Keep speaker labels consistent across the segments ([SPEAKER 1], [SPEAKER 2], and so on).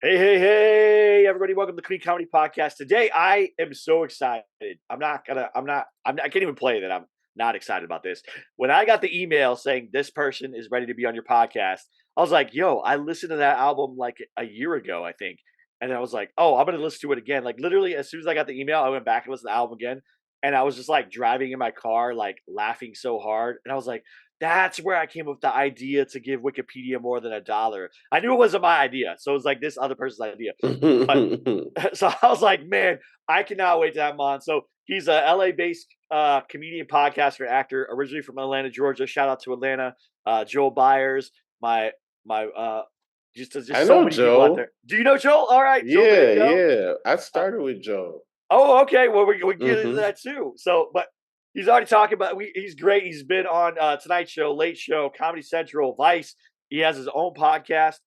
[SPEAKER 1] Hey, hey, hey, everybody, welcome to the Clean Comedy Podcast. Today, I am so excited. I can't even play that I'm not excited about this. When I got the email saying this person is ready to be on your podcast, I was like, yo, I listened to that album like a year ago, I think. And I was like, oh, I'm going to listen to it again. Like, literally, as soon as I got the email, I went back and listened to the album again. And I was just like driving in my car, like laughing so hard. And I was like, that's where I came up with the idea to give Wikipedia more than $1. I knew it wasn't my idea, so it was like this other person's idea. But so I was like, man, I cannot wait to have him on. So he's a LA-based comedian, podcaster, actor, originally from Atlanta, Georgia. Shout out to Atlanta. Joel Byers, my
[SPEAKER 2] I
[SPEAKER 1] just so
[SPEAKER 2] know
[SPEAKER 1] many people out there.
[SPEAKER 2] Joe.
[SPEAKER 1] Do you know Joel? All right, Joel. There
[SPEAKER 2] Yeah,
[SPEAKER 1] you go.
[SPEAKER 2] yeah. I
[SPEAKER 1] Uh,
[SPEAKER 2] started with Joe.
[SPEAKER 1] Oh, okay. Well, we get into
[SPEAKER 2] Hmm.
[SPEAKER 1] that too. So, but he's already talking about. He's great. He's been on Tonight Show, Late Show, Comedy Central, Vice. He has his own podcast.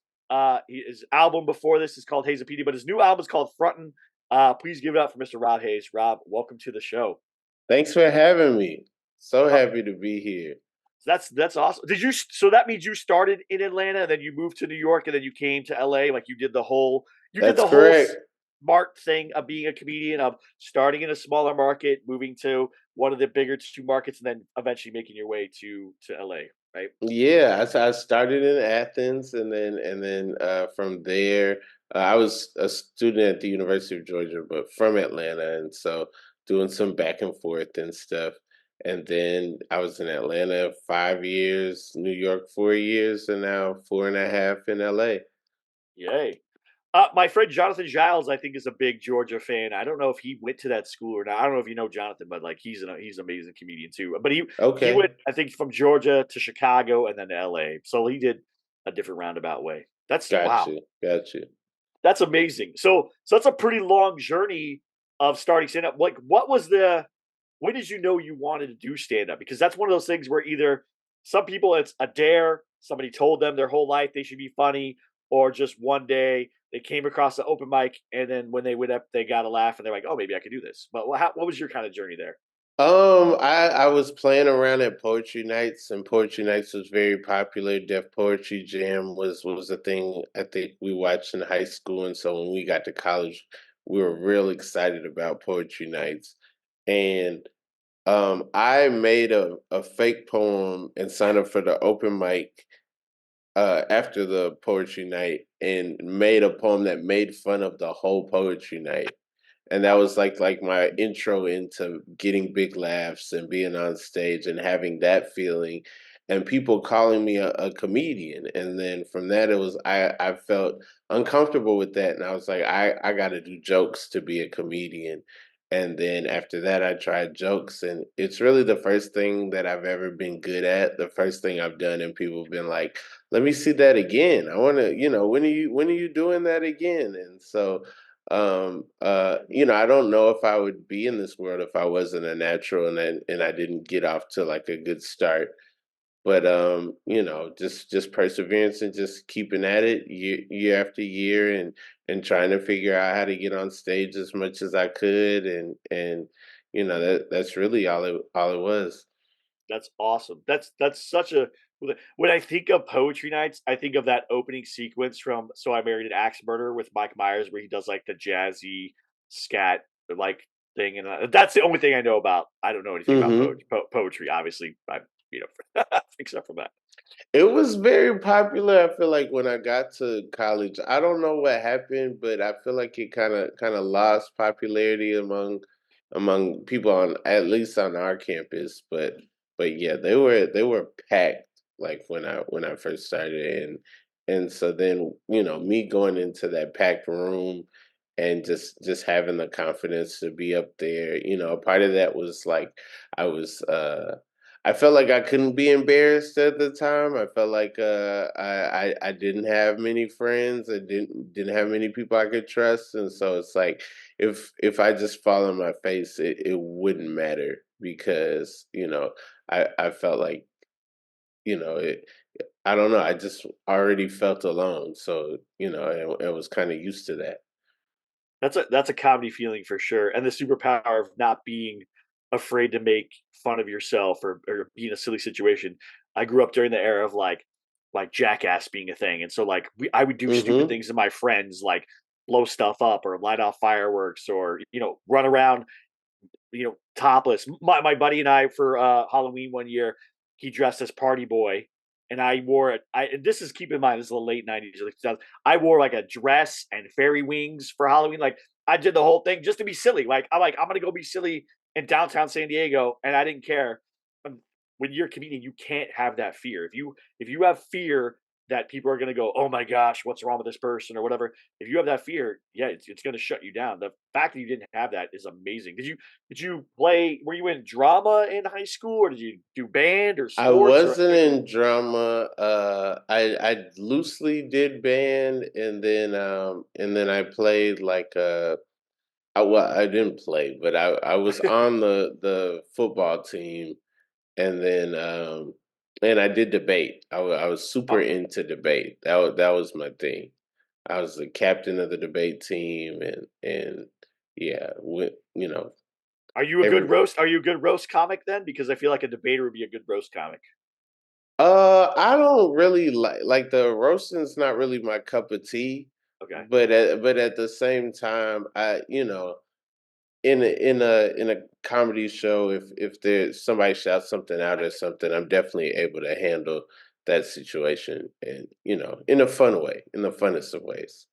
[SPEAKER 1] His album before this is called Haze and PD, but his new album is called Frontin. Please give it up for Mr. Rob Haze. Rob, welcome to the show.
[SPEAKER 2] Thanks for having me. So
[SPEAKER 1] Uh,
[SPEAKER 2] happy to be here.
[SPEAKER 1] that's awesome. Did you? So that means you started in Atlanta, and then you moved to New York, and then you came to LA. Like you did the whole. You did
[SPEAKER 2] That's
[SPEAKER 1] the whole
[SPEAKER 2] correct.
[SPEAKER 1] smart thing of being a comedian, of starting in a smaller market, moving to one of the bigger two markets, and then eventually making your way to LA, right?
[SPEAKER 2] Yeah, I started in Athens, and then from there, I was a student at the University of Georgia, but from Atlanta, and so doing some back and forth and stuff. And then I was in Atlanta 5 years, New York 4 years, and now four and a half in LA.
[SPEAKER 1] Yay. My friend Jonathan Giles, I think, is a big Georgia fan. I don't know if he went to that school or not. I don't know if you know Jonathan, but like he's an amazing comedian too. But he
[SPEAKER 2] Okay.
[SPEAKER 1] went, I think, from Georgia to Chicago and then to LA. So he did a different roundabout way. That's
[SPEAKER 2] Got
[SPEAKER 1] wow.
[SPEAKER 2] you. Got you.
[SPEAKER 1] That's amazing. So that's a pretty long journey of starting stand up. Like, what was the when did you know you wanted to do stand up? Because that's one of those things where either some people it's a dare, somebody told them their whole life they should be funny, or just one day they came across the open mic and then when they went up, they got a laugh and they're like, oh, maybe I could do this. But what was your kind of journey there?
[SPEAKER 2] I was playing around at poetry nights, and poetry nights was very popular. Def Poetry Jam was a thing I think we watched in high school, and so when we got to college, we were real excited about poetry nights. And I made a fake poem and signed up for the open mic after the poetry night, and made a poem that made fun of the whole poetry night. And that was like my intro into getting big laughs and being on stage and having that feeling, and people calling me a comedian. And then from that, it was I felt uncomfortable with that, and I was like, I got to do jokes to be a comedian. And then after that, I tried jokes, and it's really the first thing that I've ever been good at. The first thing I've done, and people have been like, "Let me see that again. I want to, when are you doing that again?" And so I don't know if I would be in this world if I wasn't a natural, and I didn't get off to like a good start. But just perseverance and just keeping at it year after year, and trying to figure out how to get on stage as much as I could, and that's really all it was.
[SPEAKER 1] That's awesome. That's such a when I think of poetry nights, I think of that opening sequence from So I Married an Axe Murderer with Mike Myers, where he does like the jazzy scat like thing, and that's the only thing I know about. I don't know anything about
[SPEAKER 2] Hmm.
[SPEAKER 1] poetry. Obviously, I you know except for that.
[SPEAKER 2] It was very popular. I feel like when I got to college, I don't know what happened, but I feel like it kind of lost popularity among people on at least on our campus. But yeah, they were packed like when I first started, and so then me going into that packed room and just having the confidence to be up there. A part of that was like I was I felt like I couldn't be embarrassed at the time. I felt like I didn't have many friends. I didn't have many people I could trust, and so it's like if I just fall on my face, it wouldn't matter, because I felt like it. I don't know. I just already felt alone, so I was kind of used to that.
[SPEAKER 1] That's a comedy feeling for sure, and the superpower of not being afraid to make fun of yourself or be in a silly situation. I grew up during the era of like like jackass being a thing, and so like I would do stupid
[SPEAKER 2] Mhm.
[SPEAKER 1] things to my friends, like blow stuff up or light off fireworks or run around topless. My buddy and I for Halloween one year, he dressed as Party Boy, and I wore it. And this is keep in mind, this is the late '90s, early 2000s. I wore like a dress and fairy wings for Halloween. Like I did the whole thing just to be silly. Like I'm gonna go be silly in downtown San Diego, and I didn't care. When you're a comedian, you can't have that fear. If you have fear that people are gonna go, oh my gosh, what's wrong with this person or whatever. If you have that fear, yeah, it's gonna shut you down. The fact that you didn't have that is amazing. Did you play? Were you in drama in high school, or did you do band or
[SPEAKER 2] I
[SPEAKER 1] sports? Or
[SPEAKER 2] wasn't in drama. I loosely did band, and then I played like I didn't play, but I was on the football team, and then and I did debate. I was super
[SPEAKER 1] oh,
[SPEAKER 2] into debate. That was my thing. I was the captain of the debate team, and yeah,
[SPEAKER 1] are you a good
[SPEAKER 2] every
[SPEAKER 1] roast? Are you a good roast comic then? Because I feel like a debater would be a good roast comic.
[SPEAKER 2] I don't really like the roasting's not really my cup of tea,
[SPEAKER 1] Okay.
[SPEAKER 2] but at the same time, in a comedy show, if there's somebody shouts something out or something, I'm definitely able to handle that situation, and in a fun way, in the funnest of ways.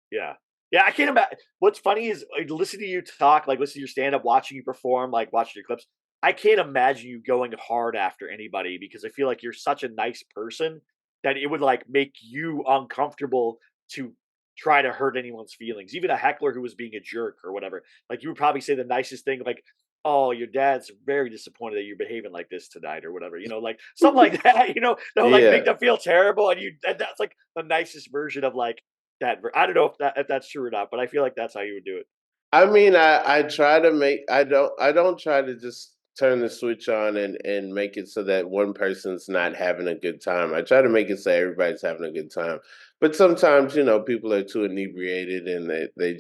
[SPEAKER 1] Yeah. Yeah, I can't imagine. What's funny is like, listening to you talk, like listen to your stand up, watching you perform, like watching your clips. I can't imagine you going hard after anybody because I feel like you're such a nice person that it would like make you uncomfortable to try to hurt anyone's feelings. Even a heckler who was being a jerk or whatever. Like you would probably say the nicest thing, like, oh, your dad's very disappointed that you're behaving like this tonight or whatever, like something like that, that would like make
[SPEAKER 2] Yeah.
[SPEAKER 1] them feel terrible. And that's like the nicest version of like I don't know if that's true or not, but I feel like that's how you would do it.
[SPEAKER 2] I mean, I try to make I don't try to just turn the switch on and make it so that one person's not having a good time. I try to make it so everybody's having a good time. But sometimes, people are too inebriated, and they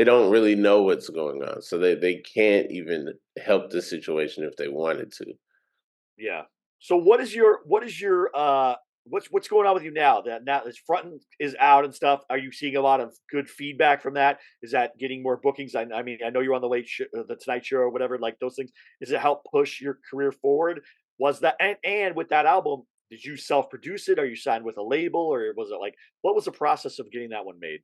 [SPEAKER 2] don't really know what's going on. So they can't even help the situation if they wanted to.
[SPEAKER 1] Yeah. So what's going on with you now? That now this Frontin is out and stuff. Are you seeing a lot of good feedback from that? Is that getting more bookings? I mean, I know you're on the Tonight Show or whatever, like those things. Does it help push your career forward? Was that and with that album, did you self produce it? Are you signed with a label, or was it like what was the process of getting that one made?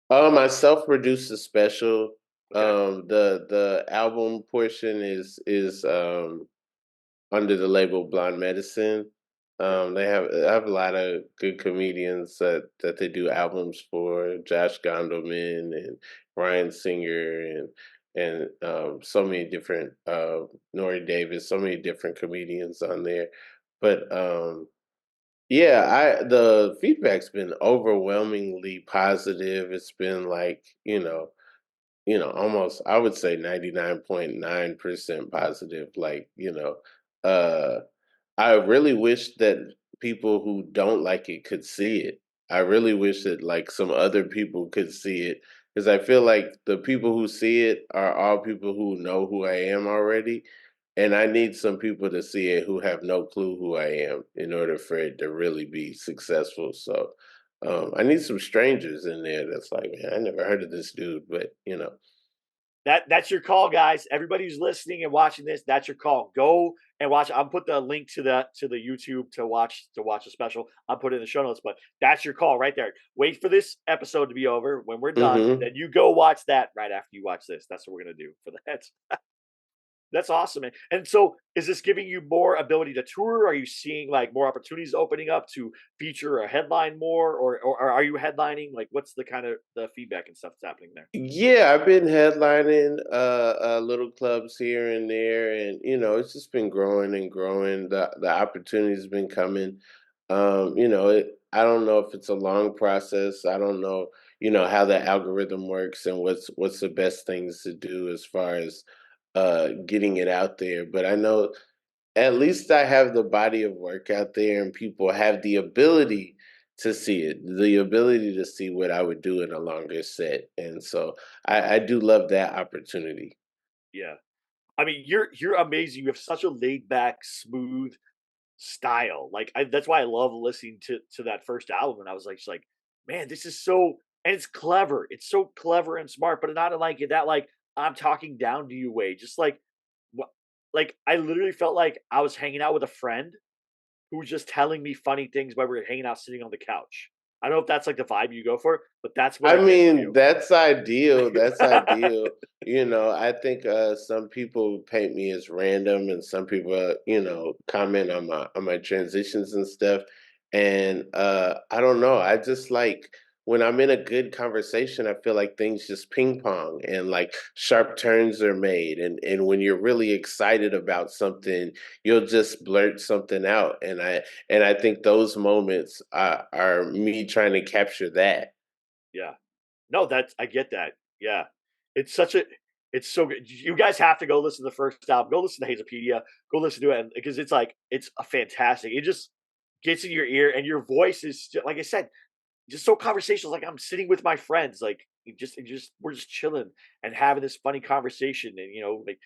[SPEAKER 2] I self-produced a special.
[SPEAKER 1] Okay.
[SPEAKER 2] The album portion is under the label Blonde Medicine.
[SPEAKER 1] Okay.
[SPEAKER 2] They have a lot of good comedians that they do albums for. Josh Gondelman and Ryan Singer and so many different Nori Davis, so many different comedians on there. But yeah, I the feedback's been overwhelmingly positive. It's been like, almost I would say 99.9% positive. Like, uh I really wish that people who don't like it could see it. I really wish that like some other people could see it, because I feel like the people who see it are all people who know who I am already. And I need some people to see it who have no clue who I am in order for it to really be successful. So I need some strangers in there that's like, man, I never heard of this dude, but
[SPEAKER 1] That's your call, guys. Everybody who's listening and watching this, that's your call. Go and watch. I'll put the link to the YouTube to watch the special. I'll put it in the show notes. But that's your call right there. Wait for this episode to be over. When we're done,
[SPEAKER 2] hmm
[SPEAKER 1] then you go watch that right after you watch this. That's what we're gonna do for that. That's awesome, man. And so, is this giving you more ability to tour? Are you seeing like more opportunities opening up to feature a headline more, or are you headlining? Like, what's the kind of the feedback and stuff that's happening there?
[SPEAKER 2] Yeah, I've been headlining little clubs here and there, and it's just been growing and growing. The opportunity's been coming. I don't know if it's a long process. I don't know, how the algorithm works and what's the best things to do as far as getting it out there. But I know at least I have the body of work out there, and people have the ability to see it, the ability to see what I would do in a longer set. And so I do love that opportunity.
[SPEAKER 1] Yeah. I mean, you're amazing. You have such a laid back, smooth, style. Like that's why I love listening to that first album. And I was like, just like, man, this is so, and it's clever. It's so clever and smart, but not in like that like I'm talking down to you way. Just like what, like I literally felt like I was hanging out with a friend who was just telling me funny things while we were hanging out sitting on the couch. I don't know if that's like the vibe you go for, but that's what
[SPEAKER 2] I
[SPEAKER 1] I get from
[SPEAKER 2] mean,
[SPEAKER 1] you.
[SPEAKER 2] that's ideal. That's ideal. I think some people paint me as random and some people, comment on my transitions and stuff. And I don't know. I just like when I'm in a good conversation, I feel like things just ping pong and like sharp turns are made. And when you're really excited about something, you'll just blurt something out. And I think those moments are me trying to capture that.
[SPEAKER 1] Yeah. No, that's I get that. Yeah. It's such a it's so good. You guys have to go listen to the first album. Go listen to Hazopedia. Go listen to it because it's like it's a fantastic. It just gets in your ear and your voice is still, like I said, just so conversational. Like I'm sitting with my friends, like you just we're just chilling and having this funny conversation. And like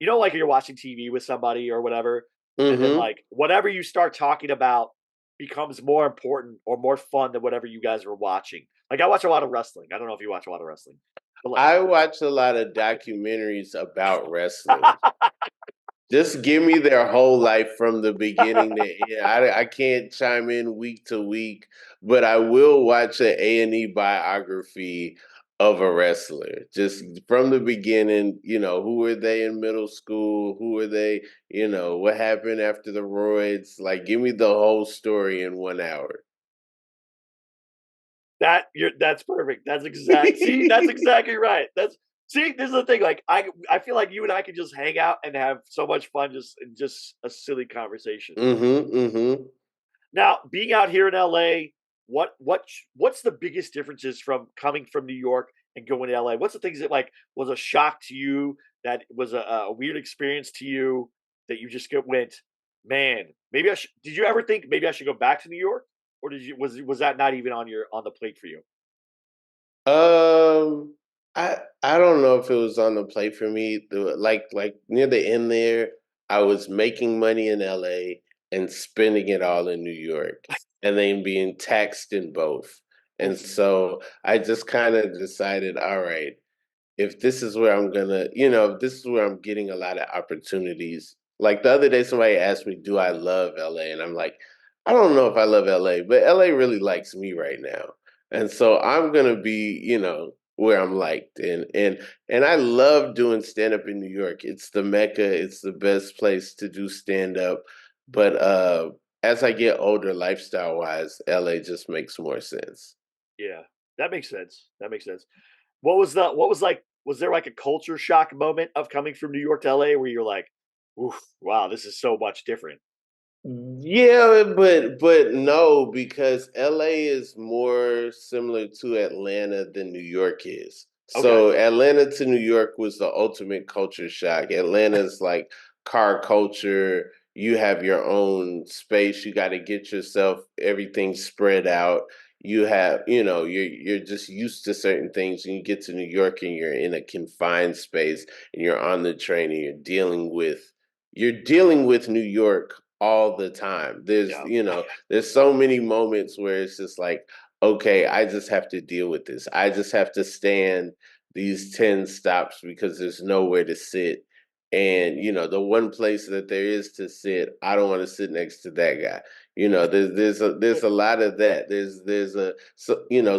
[SPEAKER 1] like you're watching TV with somebody or whatever, and then
[SPEAKER 2] Mhm.
[SPEAKER 1] like whatever you start talking about becomes more important or more fun than whatever you guys were watching. Like I watch a lot of wrestling. I don't know if you watch a lot of wrestling, but like
[SPEAKER 2] I watch a lot of documentaries about wrestling. Just give me their whole life from the beginning to end. I can't chime in week to week, but I will watch an A&E biography of a wrestler. Just from the beginning, who were they in middle school? Who were they? What happened after the roids? Like, give me the whole story in 1 hour.
[SPEAKER 1] that's perfect. That's exactly right. This is the thing. Like I feel like you and I could just hang out and have so much fun just a silly conversation.
[SPEAKER 2] Mhm, mhm.
[SPEAKER 1] Now, being out here in LA, what's the biggest differences from coming from New York and going to LA? What's the things that like was a shock to you, that was a weird experience to you, that you just went, man, maybe I should. Did you ever think maybe I should go back to New York, or was that not even on the plate for you?
[SPEAKER 2] Um, I don't know if it was on the plate for me. Like near the end there, I was making money in LA and spending it all in New York, and then being taxed in both. And
[SPEAKER 1] Oof.
[SPEAKER 2] so I just kind of decided, all right, if this is where if this is where I'm getting a lot of opportunities. Like the other day, somebody asked me, "Do I love LA?" And I'm like, I don't know if I love LA, but LA really likes me right now, and so I'm gonna be, where I'm liked. And I love doing stand up in New York. It's the mecca. It's the best place to do stand up. But as I get older, lifestyle wise, LA just makes more sense.
[SPEAKER 1] Yeah, that makes sense. That makes sense. Was there like a culture shock moment of coming from New York to LA where you're like, oof, wow, this is so much different?
[SPEAKER 2] Yeah, but no, because LA is more similar to Atlanta than New York is.
[SPEAKER 1] Okay.
[SPEAKER 2] So Atlanta to New York was the ultimate culture shock. Atlanta's like car culture. You have your own space. You got to get yourself everything spread out. You have, you're just used to certain things, and you get to New York and you're in a confined space, and you're on the train and you're dealing with New York all the time. There's,
[SPEAKER 1] Yeah.
[SPEAKER 2] there's so many moments where it's just like, okay, I just have to deal with this. I just have to stand these 10 stops because there's nowhere to sit. And, the one place that there is to sit, I don't want to sit next to that guy. There's a lot of that.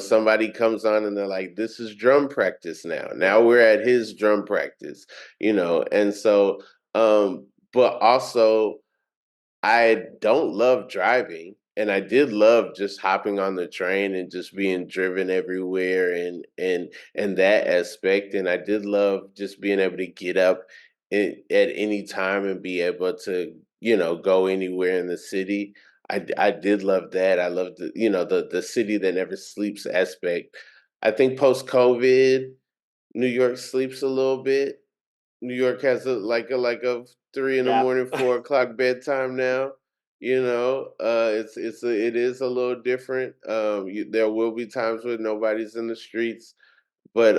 [SPEAKER 2] Somebody comes on and they're like, this is drum practice now.
[SPEAKER 1] Yeah.
[SPEAKER 2] Now we're at his drum practice, and so but also I don't love driving, and I did love just hopping on the train and just being driven everywhere and that aspect. And I did love just being able to get up at any time and be able to, go anywhere in the city. I did love that. I loved the city that never sleeps aspect. I think post COVID, New York sleeps a little bit. New York has a 3 in the
[SPEAKER 1] Yeah.
[SPEAKER 2] morning, 4 o'clock bedtime now. It is a little different. There will be times where nobody's in the streets, but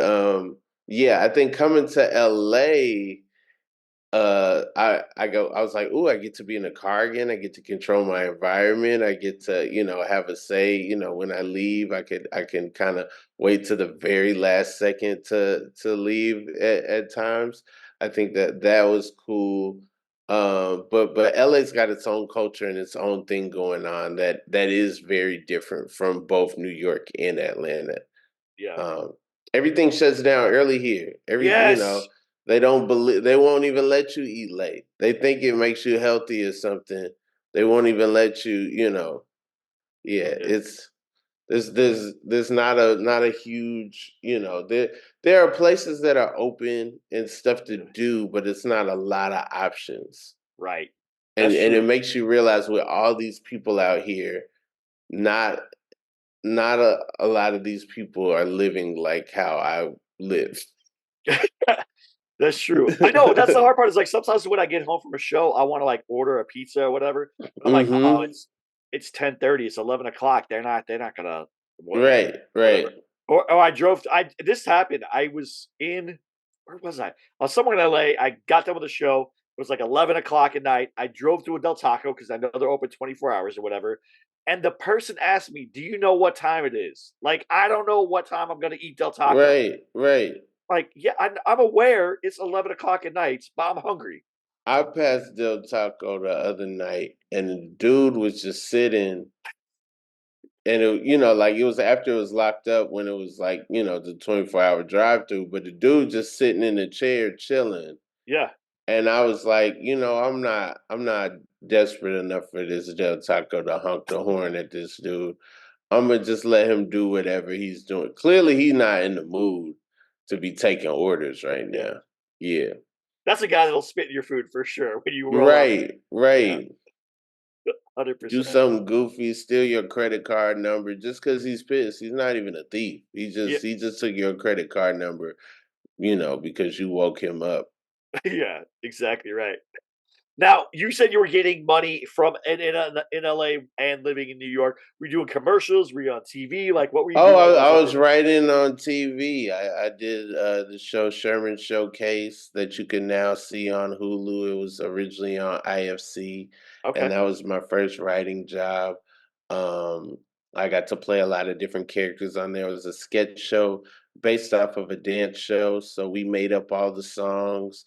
[SPEAKER 2] yeah, I think coming to LA. I was like, "Ooh, I get to be in a car again. I get to control my environment. I get to, have a say, when I leave, I can kind of wait to the very last second to leave at times." I think that was cool. But LA's got its own culture and its own thing going on that is very different from both New York and Atlanta.
[SPEAKER 1] Yeah.
[SPEAKER 2] Um, Everything shuts down early here.
[SPEAKER 1] Yes.
[SPEAKER 2] They don't believe, they won't even let you eat late. They think it makes you healthy or something. They won't even let you, yeah,
[SPEAKER 1] Yeah.
[SPEAKER 2] it's there's not a huge, there are places that are open and stuff to
[SPEAKER 1] Yeah.
[SPEAKER 2] do, but it's not a lot of options.
[SPEAKER 1] Right. That's
[SPEAKER 2] And it
[SPEAKER 1] true.
[SPEAKER 2] makes you realize with all these people out here, not not a lot of these people are living like how I live.
[SPEAKER 1] That's true. I know that's the hard part. Is like sometimes when I get home from a show, I want to like order a pizza or whatever. But I'm like, oh,
[SPEAKER 2] Mhm.
[SPEAKER 1] it's 10:30. It's 11 o'clock. They're not gonna
[SPEAKER 2] Right, right.
[SPEAKER 1] whatever. Or I drove. I This happened. I was in where was I? I was somewhere in LA. I got done with the show. It was like 11 o'clock at night. I drove to a Del Taco because I know they're open 24 hours or whatever. And the person asked me, "Do you know what time it is?" Like I don't know what time I'm gonna eat Del Taco.
[SPEAKER 2] Right, right.
[SPEAKER 1] Like, yeah, I'm aware it's 11 o'clock at night, but I'm hungry.
[SPEAKER 2] I passed Del Taco the other night and the dude was just sitting and like it was after it was locked up when it was like, the 24-hour drive through, but the dude just sitting in the chair chilling.
[SPEAKER 1] Yeah,
[SPEAKER 2] And I was like, I'm not desperate enough for this Del Taco to honk the horn at this dude. I'm gonna just let him do whatever he's doing. Clearly, he's not in the mood to be taking orders right
[SPEAKER 1] yeah.
[SPEAKER 2] now. Yeah,
[SPEAKER 1] That's a guy that'll spit in your food for sure when you roll up.
[SPEAKER 2] right,
[SPEAKER 1] Yeah,
[SPEAKER 2] right. Do
[SPEAKER 1] 100%.
[SPEAKER 2] something goofy, steal your credit card number just because he's pissed. He's not even a thief.
[SPEAKER 1] Yeah,
[SPEAKER 2] He just took your credit card number, because you woke him up.
[SPEAKER 1] yeah, exactly right. Now, you said you were getting money from in LA and living in New York. Were you doing commercials? Were you on TV? Like, what were you
[SPEAKER 2] Oh,
[SPEAKER 1] doing when those
[SPEAKER 2] I
[SPEAKER 1] ended?
[SPEAKER 2] was writing on TV. I did the show Sherman Showcase that you can now see on Hulu. It was originally on IFC, and
[SPEAKER 1] Okay,
[SPEAKER 2] that was my first writing job. Um, I got to play a lot of different characters on there. It was a sketch show based off of a dance show, so we made up all the songs.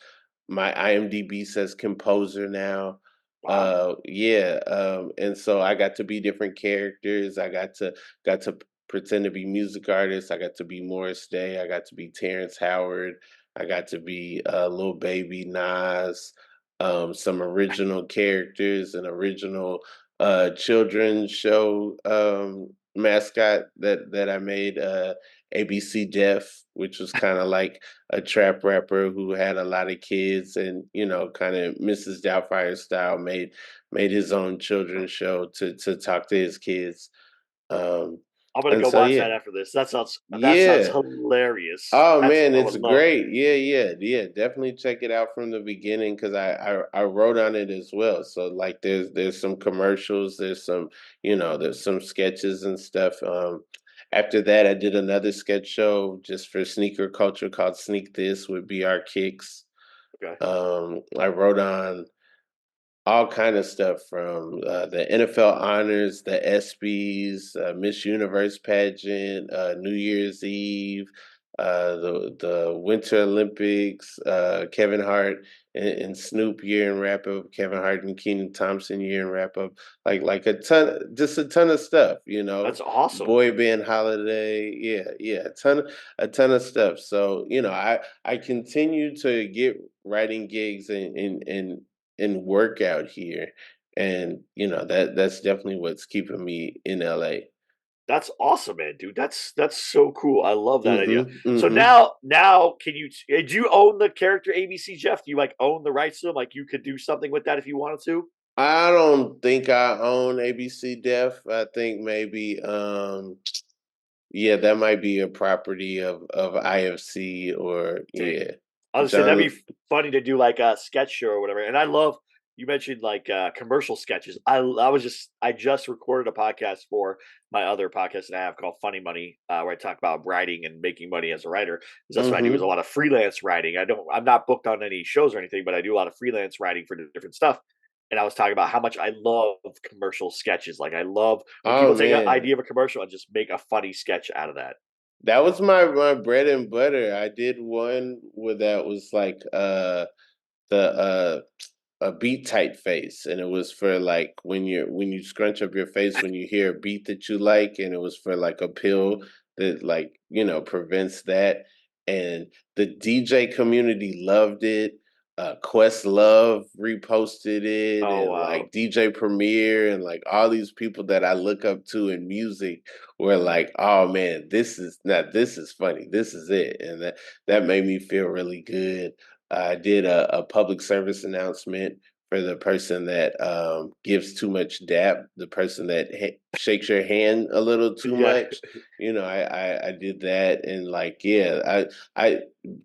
[SPEAKER 2] My IMDb says composer now.
[SPEAKER 1] wow,
[SPEAKER 2] Yeah, and so I got to be different characters. I got to pretend to be music artists. I got to be Morris Day. I got to be Terrence Howard. I got to be Lil Baby Nas. Some original characters, an original children's show mascot that I made. ABC Def, which was kind of like a trap rapper who had a lot of kids, and kind of Mrs. Doubtfire style, made his own children's show to talk to his kids. Um,
[SPEAKER 1] I'm gonna
[SPEAKER 2] and
[SPEAKER 1] go
[SPEAKER 2] so
[SPEAKER 1] watch
[SPEAKER 2] yeah,
[SPEAKER 1] that after this. That sounds
[SPEAKER 2] yeah.
[SPEAKER 1] hilarious.
[SPEAKER 2] Oh
[SPEAKER 1] That's
[SPEAKER 2] man,
[SPEAKER 1] I
[SPEAKER 2] it's
[SPEAKER 1] would love that.
[SPEAKER 2] great. Yeah, yeah, yeah. Definitely check it out from the beginning because I wrote on it as well. So like there's some commercials, there's some sketches and stuff. After that I did another sketch show just for sneaker culture called Sneak This with BR Kicks.
[SPEAKER 1] Okay,
[SPEAKER 2] I wrote on all kind of stuff from the NFL honors, the ESPYS, Miss Universe pageant, New Year's Eve, the Winter Olympics, Kevin Hart and Snoop year in wrap up, Kevin Hart and Keenan Thompson year in wrap up, like just a ton of stuff,
[SPEAKER 1] that's awesome.
[SPEAKER 2] boy band holiday, yeah, yeah, a ton of stuff. So I continue to get writing gigs and work out here. And that's definitely what's keeping me in LA.
[SPEAKER 1] That's awesome, man, dude. That's so cool. I love that idea.
[SPEAKER 2] Mhm.
[SPEAKER 1] So
[SPEAKER 2] Mhm.
[SPEAKER 1] now, can you? Do you own the character ABC Jeff? Do you like own the rights to him? Like you could do something with that if you wanted to.
[SPEAKER 2] I don't think I own ABC Def. I think maybe yeah, that might be a property of IFC or
[SPEAKER 1] Dang.
[SPEAKER 2] yeah.
[SPEAKER 1] I was say that'd be
[SPEAKER 2] John
[SPEAKER 1] funny to do like a sketch show or whatever. And I love you mentioned like commercial sketches. I just recorded a podcast for my other podcast that I have called Funny Money, where I talk about writing and making money as a writer. 'Cause that's what I do is a
[SPEAKER 2] Mhm.
[SPEAKER 1] lot of freelance writing. I'm not booked on any shows or anything, but I do a lot of freelance writing for different stuff. And I was talking about how much I love commercial sketches. Like I love when
[SPEAKER 2] Oh,
[SPEAKER 1] people take an
[SPEAKER 2] man.
[SPEAKER 1] idea of a commercial and just make a funny sketch out of that.
[SPEAKER 2] That was my bread and butter. I did one where that was like, the a beat typeface, and it was for like when you scrunch up your face when you hear a beat that you like, and it was for like a pill that like prevents that. And the DJ community loved it. Questlove reposted it,
[SPEAKER 1] Oh
[SPEAKER 2] and
[SPEAKER 1] wow.
[SPEAKER 2] like DJ Premier, and like all these people that I look up to in music were like, "Oh man, this is funny. This is it," and that made me feel really good. I did a public service announcement for the person that gives too much dap, the person that shakes your hand a little too
[SPEAKER 1] Yeah.
[SPEAKER 2] much. I did that, and like, yeah, I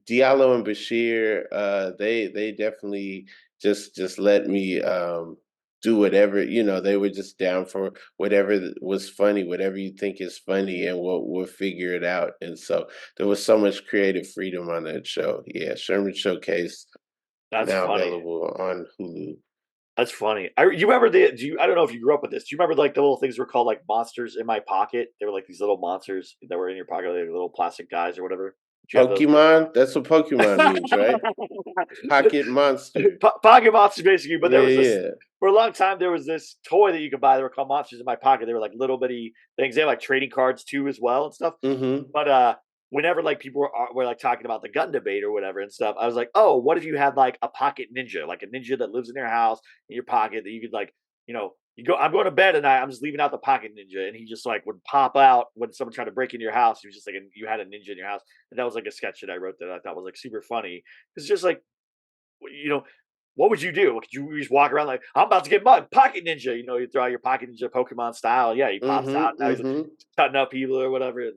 [SPEAKER 2] Diallo and Bashir, they definitely just let me do whatever. They were just down for whatever was funny, whatever you think is funny, and we'll figure it out. And so there was so much creative freedom on that show. Yeah, Sherman Showcase,
[SPEAKER 1] That's
[SPEAKER 2] now
[SPEAKER 1] funny.
[SPEAKER 2] available on Hulu.
[SPEAKER 1] That's funny. You remember I don't know if you grew up with this. Do you remember like the little things were called like monsters in my pocket? They were like these little monsters that were in your pocket, like little plastic guys or whatever. Did you have those?
[SPEAKER 2] Pokemon, that's what Pokemon means, right? Pocket monster.
[SPEAKER 1] Pocket monsters, basically. But there
[SPEAKER 2] Yeah,
[SPEAKER 1] was this
[SPEAKER 2] yeah.
[SPEAKER 1] for a long time. There was this toy that you could buy. They were called monsters in my pocket. They were like little bitty things. They had like trading cards too, as well and stuff.
[SPEAKER 2] Mhm.
[SPEAKER 1] But whenever like people were like talking about the gun debate or whatever and stuff, I was like, oh, what if you had like a pocket ninja, like a ninja that lives in your house in your pocket that you could like, you go. I'm going to bed tonight. I'm just leaving out the pocket ninja, and he just like would pop out when someone tried to break into your house. He was just like, you had a ninja in your house, and that was like a sketch that I wrote that I thought was like super funny. It's just like, you know, what would you do? Could you just walk around like I'm about to get mugged, pocket ninja? You throw out your pocket ninja Pokemon style. Yeah, he pops
[SPEAKER 2] Mhm,
[SPEAKER 1] out. Now he's
[SPEAKER 2] mhm.
[SPEAKER 1] cutting up people or whatever.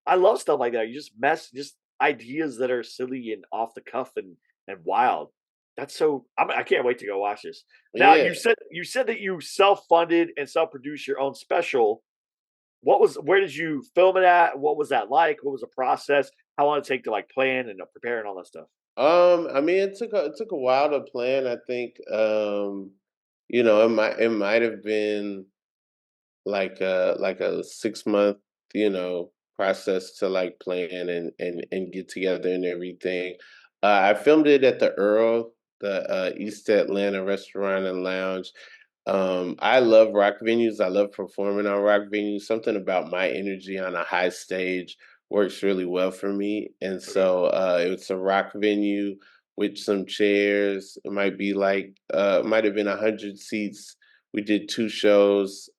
[SPEAKER 1] I love stuff like that. You just just ideas that are silly and off the cuff and wild. That's so. I can't wait to go watch this. Now
[SPEAKER 2] Yeah.
[SPEAKER 1] you said that you self funded and self produced your own special. Where did you film it at? What was that like? What was the process? How long did it take to like plan and prepare and all that stuff?
[SPEAKER 2] I mean, it took a while to plan. I think, it might have been like a 6 month process to like plan and get together and everything. I filmed it at the Earl, the East Atlanta Restaurant and Lounge. I love rock venues. I love performing on rock venues. Something about my energy on a high stage works really well for me. And
[SPEAKER 1] Okay.
[SPEAKER 2] so it's a rock venue with some chairs. It might be like might have been 100 seats. We did two shows.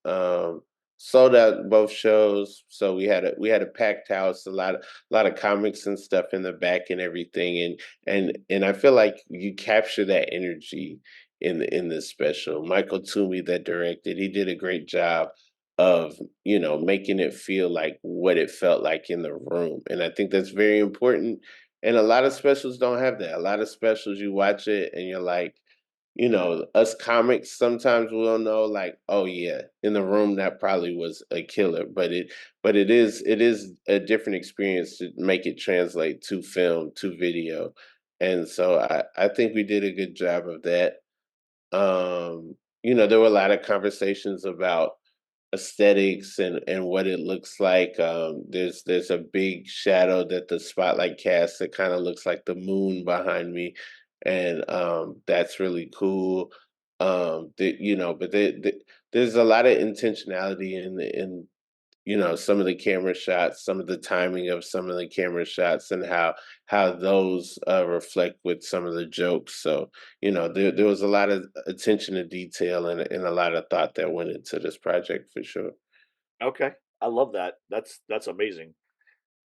[SPEAKER 2] Sold out both shows, so we had a packed house, a lot of comics and stuff in the back and everything, and I feel like you capture that energy in this special. Michael Toomey that directed, he did a great job of making it feel like what it felt like in the room, and I think that's very important. And a lot of specials don't have that. A lot of specials you watch it and you're like, us comics sometimes we'll know like, oh yeah, in the room that probably was a killer, but it is a different experience to make it translate to film, to video. And so I think we did a good job of that. There were a lot of conversations about aesthetics and what it looks like. There's a big shadow that the spotlight casts that kind of looks like the moon behind me, and that's really cool. There's a lot of intentionality in some of the camera shots, some of the timing of some of the camera shots, and how those reflect with some of the jokes. So there was a lot of attention to detail and a lot of thought that went into this project for sure.
[SPEAKER 1] Okay. I love that. That's amazing.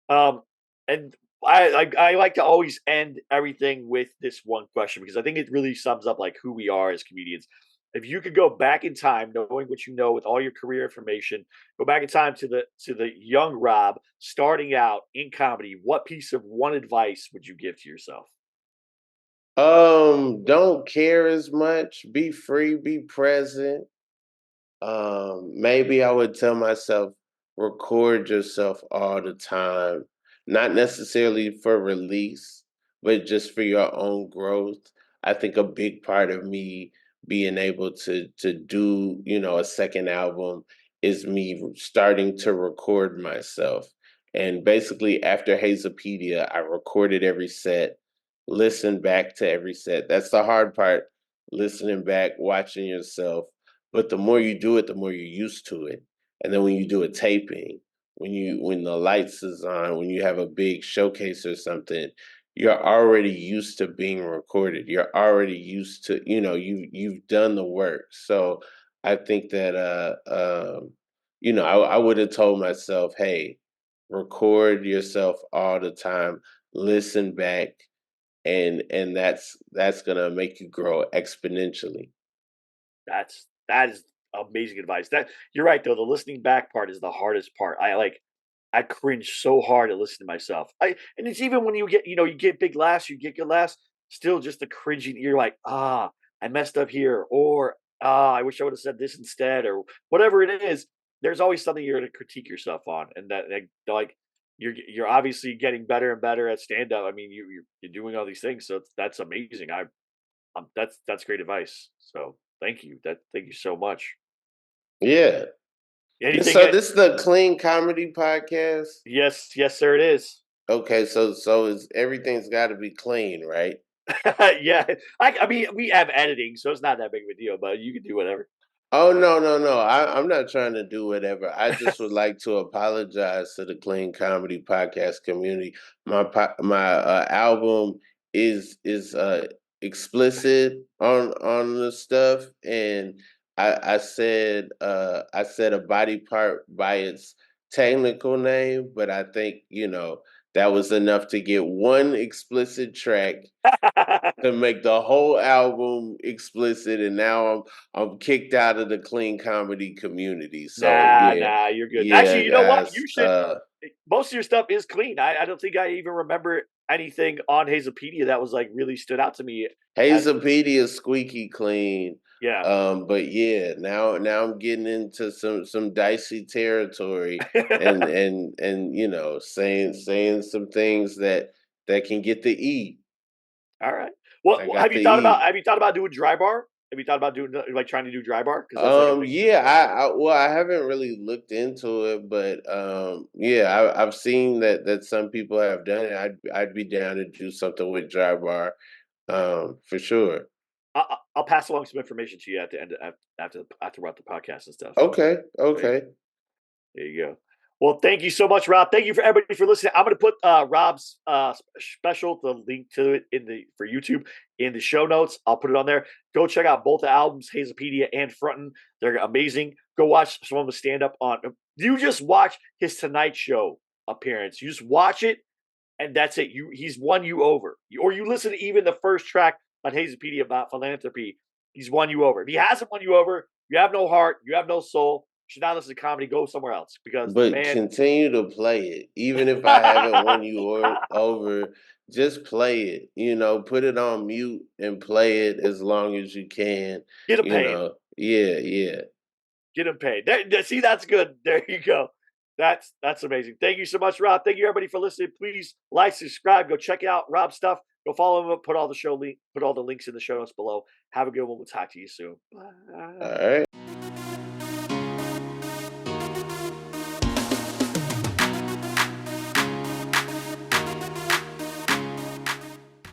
[SPEAKER 1] Um, and I like to always end everything with this one question because I think it really sums up like who we are as comedians. If you could go back in time, knowing what you know with all your career information, go back in time to the young Rob starting out in comedy, what piece of one advice would you give to yourself?
[SPEAKER 2] Don't care as much. Be free, be present. Maybe I would tell myself, record yourself all the time, not necessarily for release, but just for your own growth. I think a big part of me being able to do, a second album is me starting to record myself. And basically after Hazopedia, I recorded every set, listened back to every set. That's the hard part, listening back, watching yourself, but the more you do it, the more you're used to it. And then when you do a taping, when the lights is on, when you have a big showcase or something, you're already used to being recorded. You're already used to, you've done the work. So I think that I would have told myself, hey, record yourself all the time, listen back, and that's gonna make you grow exponentially.
[SPEAKER 1] That is amazing advice. That you're right though. The listening back part is the hardest part. I cringe so hard to listen to myself. And it's even when you get big laughs, you get good laughs, still just the cringing. You're like, I messed up here, or I wish I would have said this instead, or whatever it is. There's always something you're going to critique yourself on, and like you're obviously getting better and better at stand up. I mean, you're doing all these things, so that's amazing. That's great advice. So thank you so much.
[SPEAKER 2] Yeah.
[SPEAKER 1] Anything
[SPEAKER 2] So
[SPEAKER 1] that
[SPEAKER 2] this is the Clean Comedy Podcast?
[SPEAKER 1] yes, sir, it is.
[SPEAKER 2] Okay, so is everything's gotta be clean, right?
[SPEAKER 1] Yeah, I mean, we have editing, so it's not that big of a deal, but you can do whatever.
[SPEAKER 2] Oh, no, no, no. I'm not trying to do whatever. I just would like to apologize to the Clean Comedy Podcast community. My album is explicit on the stuff, and I said a body part by its technical name, but I think that was enough to get one explicit track to make the whole album explicit, and now I'm kicked out of the clean comedy community. So yeah,
[SPEAKER 1] Nah, you're good.
[SPEAKER 2] yeah,
[SPEAKER 1] Actually, you know what?
[SPEAKER 2] guys.
[SPEAKER 1] You should. Most of your stuff is clean. I don't think I even remember anything on Hazopedia that was like really stood out to me as
[SPEAKER 2] Hazopedia is squeaky clean.
[SPEAKER 1] yeah.
[SPEAKER 2] But yeah, now I'm getting into some dicey territory, and saying some things that can get the E.
[SPEAKER 1] All right.
[SPEAKER 2] I
[SPEAKER 1] What
[SPEAKER 2] got the E.
[SPEAKER 1] have you thought about doing dry bar? Have you thought about doing like trying to do dry bar? Because that's like a big.
[SPEAKER 2] Yeah, well, I haven't really looked into it, but yeah, I've seen that some people have done it. I'd be down to do something with dry bar, for sure.
[SPEAKER 1] I'll pass along some information to you at the end after we're at the podcast and stuff.
[SPEAKER 2] Okay,
[SPEAKER 1] There you,
[SPEAKER 2] okay,
[SPEAKER 1] there you go. Well, thank you so much, Rob. Thank you for everybody for listening. I'm going to put Rob's special, the link to it for YouTube in the show notes. I'll put it on there. Go check out both the albums, Hazopedia and Frontin. They're amazing. Go watch some of the stand up on. You just watch his Tonight Show appearance. You just watch it, and that's it. He's won you over. Or you listen to even the first track on Hazopedia about philanthropy. He's won you over. If he hasn't won you over, you have no heart. You have no soul. You should not listen to comedy. Go somewhere else because the
[SPEAKER 2] but
[SPEAKER 1] man.
[SPEAKER 2] continue to play it, even if I haven't won you over. Just play it. Put it on mute and play it as long as you can.
[SPEAKER 1] Get him paid.
[SPEAKER 2] Yeah, yeah.
[SPEAKER 1] Get him paid. See, that's good. There you go. That's amazing. Thank you so much, Rob. Thank you everybody for listening. Please like, subscribe, go check out Rob's stuff. Go follow him. Put all the links in the show notes below. Have a good one. We'll talk to you soon.
[SPEAKER 2] All
[SPEAKER 1] Bye.
[SPEAKER 2] right.